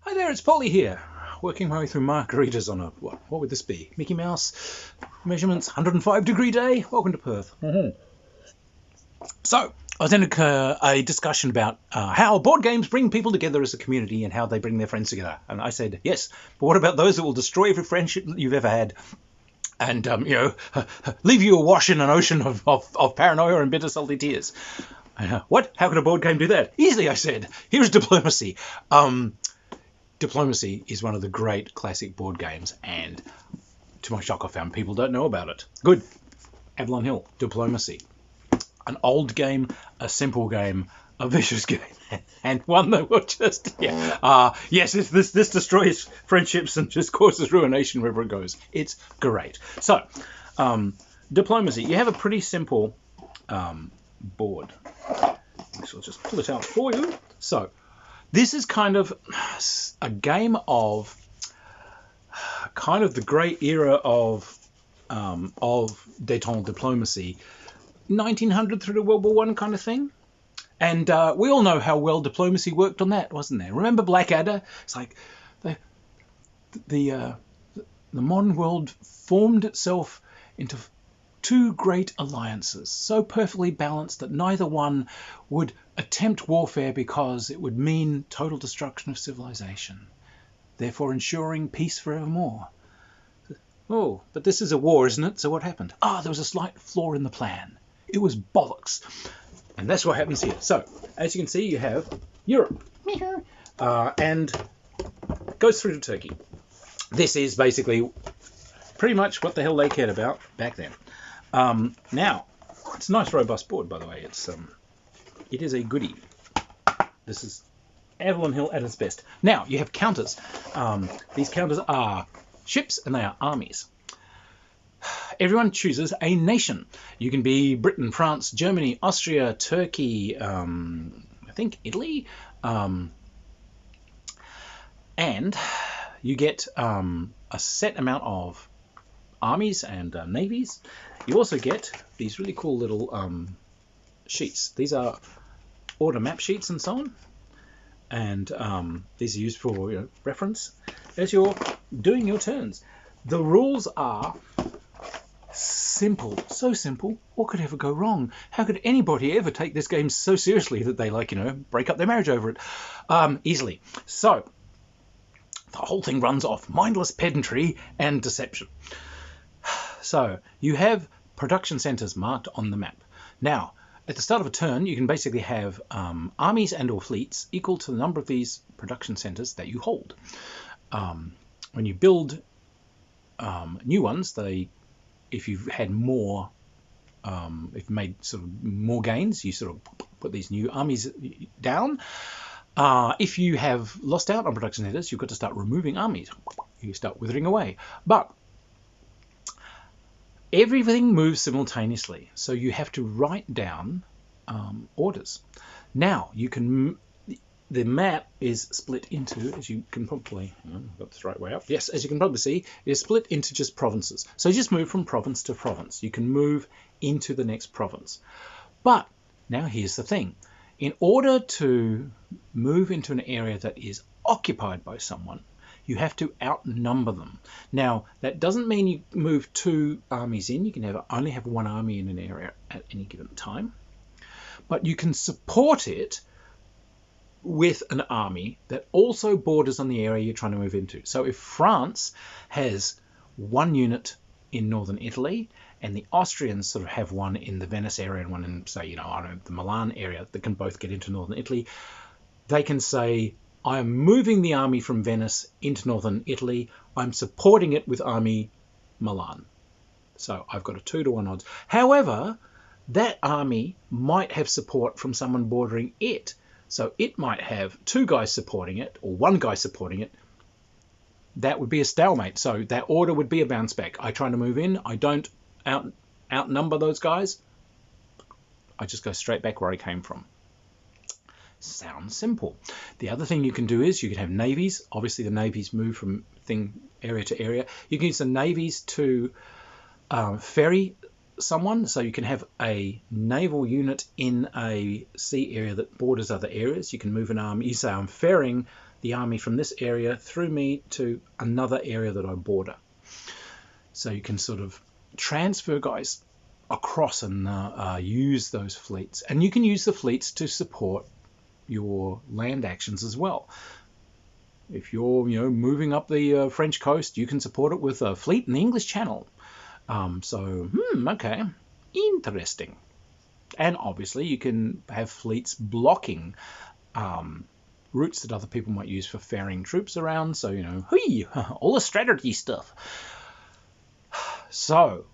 Hi there, it's Polly here, working my way through margaritas on a, what would this be? Mickey Mouse measurements, 105-degree day. Welcome to Perth. So, I was in a discussion about how board games bring people together as a community and how they bring their friends together. And I said, yes, but what about those that will destroy every friendship that you've ever had? And, leave you awash in an ocean of paranoia and bitter, salty tears. What? How could a board game do that? Easily, I said. Here's diplomacy. Diplomacy is one of the great classic board games, and to my shock, I found people don't know about it. Good. Avalon Hill, Diplomacy. An old game, a simple game, a vicious game, and one that will just, yes, this destroys friendships and just causes ruination wherever it goes. It's great. So, Diplomacy. You have a pretty simple board. So I'll just pull it out for you. So, this is kind of a game of kind of the great era of détente diplomacy, 1900 through to World War One kind of thing. And we all know how well diplomacy worked on that, wasn't there? Remember Blackadder? It's like the modern world formed itself into two great alliances, so perfectly balanced that neither one would attempt warfare because it would mean total destruction of civilization, therefore ensuring peace forevermore. Oh, but this is a war, isn't it? So what happened? There was a slight flaw in the plan. It was bollocks. And that's what happens here. So, as you can see, you have Europe. And it goes through to Turkey. This is basically pretty much what the hell they cared about back then. Now, it's a nice robust board, by the way. It is a goodie. This is Avalon Hill at its best. Now, you have counters. These counters are ships and they are armies. Everyone chooses a nation. You can be Britain, France, Germany, Austria, Turkey, I think Italy. And you get a set amount of armies and navies. You also get these really cool little sheets. These are order map sheets and so on. And these are used for reference as you're doing your turns. The rules are simple, so simple. What could ever go wrong? How could anybody ever take this game so seriously that they break up their marriage over it? Easily. So the whole thing runs off mindless pedantry and deception. So you have production centers marked on the map. Now, at the start of a turn, you can basically have armies and or fleets equal to the number of these production centers that you hold. When you build new ones, if you've had more, if you've made sort of more gains, you sort of put these new armies down. If you have lost out on production centers, you've got to start removing armies. You start withering away. But everything moves simultaneously, so you have to write down orders. Now, the map is split into, as you can probably, got this right way up. Yes, as you can probably see, it is split into just provinces. So you just move from province to province. You can move into the next province. But now here's the thing. In order to move into an area that is occupied by someone, you have to outnumber them. Now, that doesn't mean you move two armies in. You can only have one army in an area at any given time. But you can support it with an army that also borders on the area you're trying to move into. So if France has one unit in northern Italy, and the Austrians sort of have one in the Venice area and one in, say, the Milan area that can both get into northern Italy, they can say, I am moving the army from Venice into northern Italy. I'm supporting it with army Milan. So I've got a 2-to-1 odds. However, that army might have support from someone bordering it. So it might have two guys supporting it or one guy supporting it. That would be a stalemate. So that order would be a bounce back. I try to move in. I don't outnumber those guys. I just go straight back where I came from. Sounds simple. The other thing you can do is you can have navies. Obviously, the navies move from area to area. You can use the navies to ferry someone. So you can have a naval unit in a sea area that borders other areas. You can move an army. You say, I'm ferrying the army from this area through me to another area that I border. So you can sort of transfer guys across and use those fleets. And you can use the fleets to support your land actions as well. If you're, moving up the French coast, you can support it with a fleet in the English Channel. Okay, interesting. And obviously you can have fleets blocking routes that other people might use for ferrying troops around. So, hee, all the strategy stuff. So,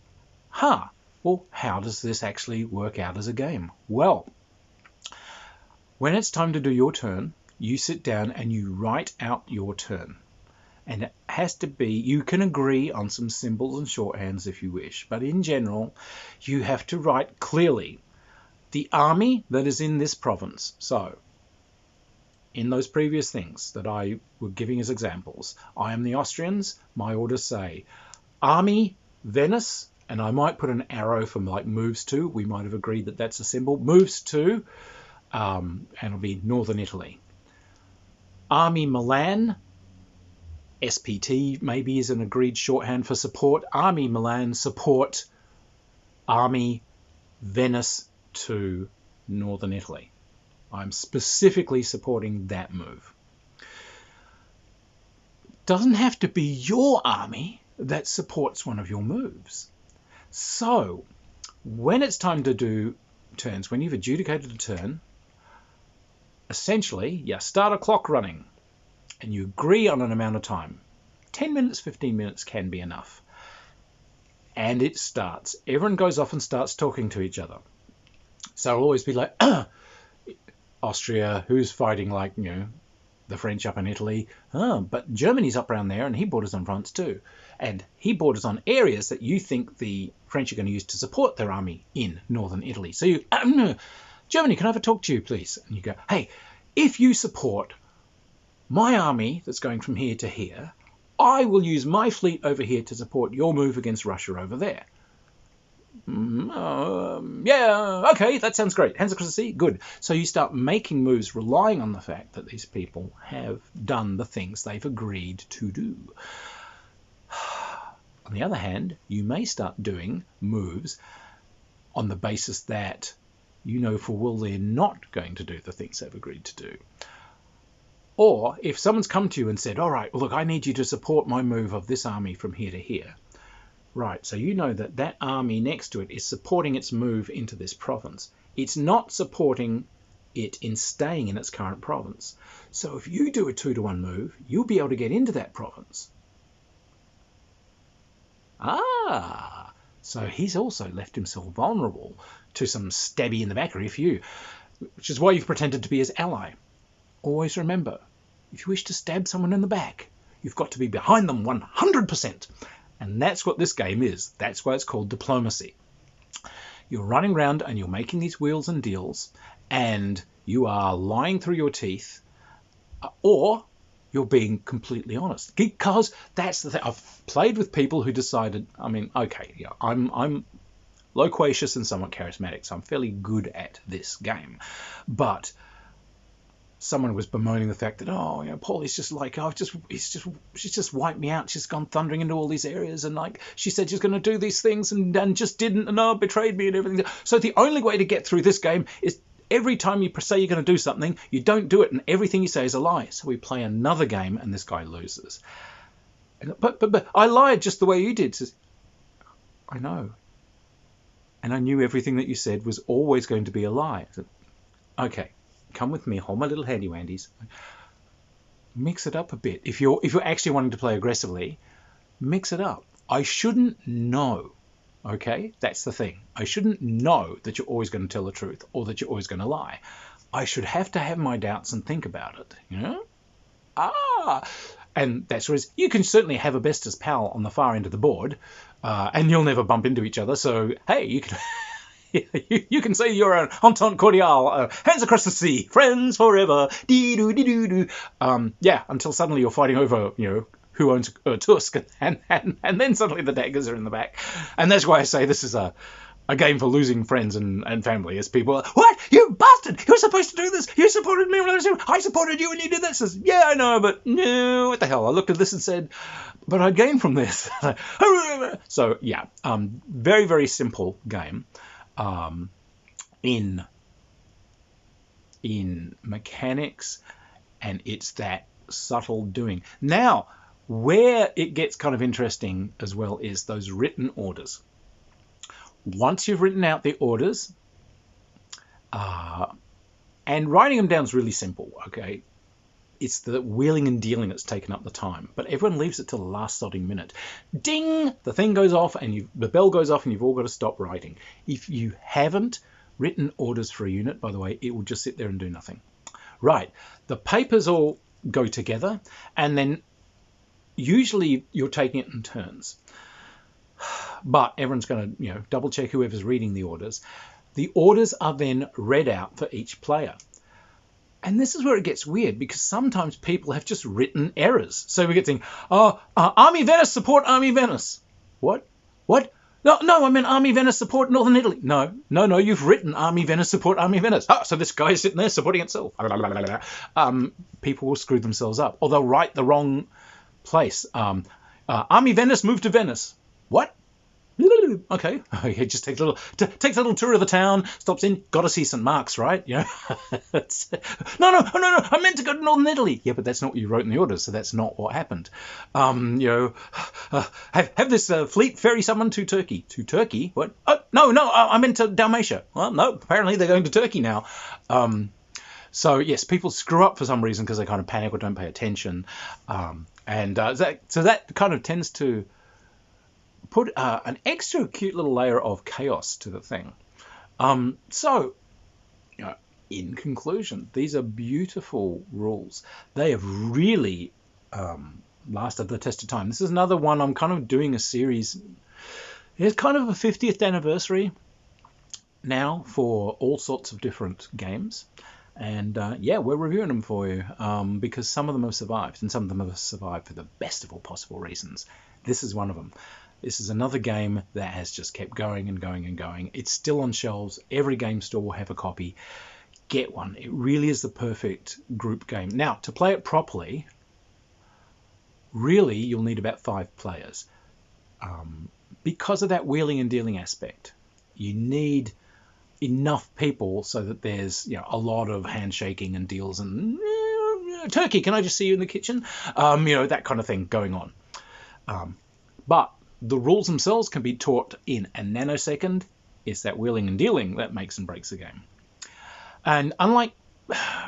well, how does this actually work out as a game? Well, when it's time to do your turn, you sit down and you write out your turn. And it has to be, you can agree on some symbols and shorthands if you wish, but in general, you have to write clearly the army that is in this province. So, in those previous things that I were giving as examples, I am the Austrians, my orders say, Army Venice, and I might put an arrow for like moves to, we might have agreed that that's a symbol, moves to, and it'll be Northern Italy. Army Milan, SPT maybe is an agreed shorthand for support. Army Milan support Army Venice to Northern Italy. I'm specifically supporting that move. Doesn't have to be your army that supports one of your moves. So when it's time to do turns, when you've adjudicated a turn, essentially you start a clock running and you agree on an amount of time. 10 minutes, 15 minutes can be enough. And it starts. Everyone goes off and starts talking to each other. So it'll always be like, Austria, who's fighting like, the French up in Italy. But Germany's up around there and he borders on France too. And he borders on areas that you think the French are going to use to support their army in northern Italy. So you, Germany, can I have a talk to you, please? And you go, hey, if you support my army that's going from here to here, I will use my fleet over here to support your move against Russia over there. Yeah, okay, that sounds great. Hands across the sea, good. So you start making moves relying on the fact that these people have done the things they've agreed to do. On the other hand, you may start doing moves on the basis that you know full well they're not going to do the things they've agreed to do. Or if someone's come to you and said, all right, well, look, I need you to support my move of this army from here to here. Right, so you know that that army next to it is supporting its move into this province. It's not supporting it in staying in its current province. So if you do a 2-to-1 move, you'll be able to get into that province. So he's also left himself vulnerable to some stabby in the back if you, which is why you've pretended to be his ally. Always remember, if you wish to stab someone in the back, you've got to be behind them 100%. And that's what this game is. That's why it's called diplomacy. You're running around and you're making these wheels and deals, and you are lying through your teeth, or you're being completely honest. Because that's the thing. I've played with people who decided, okay, yeah, I'm loquacious and somewhat charismatic, so I'm fairly good at this game. But someone was bemoaning the fact that, Paulie's just like, she's just wiped me out. She's gone thundering into all these areas, and like she said she's going to do these things and just didn't, and betrayed me and everything. So the only way to get through this game is every time you say you're going to do something, you don't do it, and everything you say is a lie. So we play another game, and this guy loses. But I lied just the way you did. Says, I know, and I knew everything that you said was always going to be a lie. I said, okay. Come with me, hold my little handy wandies. Mix it up a bit. If you're actually wanting to play aggressively, mix it up. I shouldn't know. Okay? That's the thing. I shouldn't know that you're always going to tell the truth or that you're always going to lie. I should have to have my doubts and think about it. And that's where you can certainly have a bestest pal on the far end of the board, and you'll never bump into each other. So, hey, you can... you can say you're an entente cordiale, hands across the sea, friends forever, dee-doo-dee-doo-doo. Until suddenly you're fighting over, who owns Tusk, and then suddenly the daggers are in the back. And that's why I say this is a a game for losing friends and family. As people are, what? You bastard! You're supposed to do this! You supported me when I supported you and you did this! Says, yeah, I know, but no, what the hell? I looked at this and said, but I gained from this. So, yeah, very, very simple game in mechanics, and it's that subtle doing. Now, where it gets kind of interesting as well is those written orders. Once you've written out the orders, and writing them down is really simple, okay? It's the wheeling and dealing that's taken up the time. But everyone leaves it till the last starting minute. Ding! The thing goes off and the bell goes off and you've all got to stop writing. If you haven't written orders for a unit, by the way, it will just sit there and do nothing. Right. The papers all go together, and then usually you're taking it in turns. But everyone's going to, double check whoever's reading the orders. The orders are then read out for each player. And this is where it gets weird, because sometimes people have just written errors. So we get saying, Army Venice, support Army Venice. What? No, I meant Army Venice, support Northern Italy. No, you've written Army Venice, support Army Venice. So this guy is sitting there supporting itself. People will screw themselves up, or they'll write the wrong place. Army Venice, move to Venice. What? Okay, he just takes a little tour of the town, stops in, got to see St. Mark's, right? No, I meant to go to Northern Italy. Yeah, but that's not what you wrote in the orders, so that's not what happened. Have this fleet ferry someone to Turkey. To Turkey? What? Oh, no, I meant to Dalmatia. Well, no, apparently they're going to Turkey now. So yes, people screw up for some reason because they kind of panic or don't pay attention, so that kind of tends to put an extra cute little layer of chaos to the thing. In conclusion, these are beautiful rules. They have really lasted the test of time. This is another one I'm kind of doing a series. It's kind of a 50th anniversary now for all sorts of different games. And we're reviewing them for you because some of them have survived, and some of them have survived for the best of all possible reasons. This is one of them. This is another game that has just kept going and going and going. It's still on shelves. Every game store will have a copy. Get one. It really is the perfect group game. Now, to play it properly, really you'll need about 5 players. Because of that wheeling and dealing aspect, you need enough people so that there's a lot of handshaking and deals and Turkey, can I just see you in the kitchen? That kind of thing going on. But the rules themselves can be taught in a nanosecond. It's that wheeling and dealing that makes and breaks the game. And unlike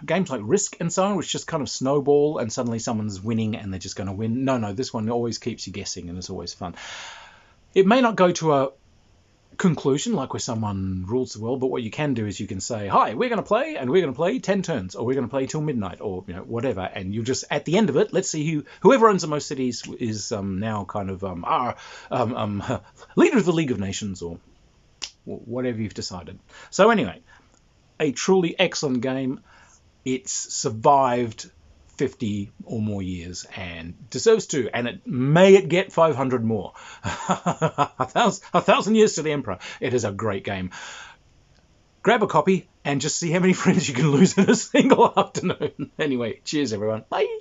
games like Risk and so on, which just kind of snowball and suddenly someone's winning and they're just going to win. No, this one always keeps you guessing and it's always fun. It may not go to a conclusion like where someone rules the world, but what you can do is you can say, hi, we're going to play and we're going to play 10 turns, or we're going to play till midnight, or whatever, and you just at the end of it, let's see whoever owns the most cities is now kind of leader of the League of Nations, or whatever you've decided. So anyway, a truly excellent game. It's survived 50 or more years and deserves to, and it get 500 more. a thousand years to the emperor. It is a great game. Grab a copy and just see how many friends you can lose in a single afternoon. Anyway, cheers everyone. Bye.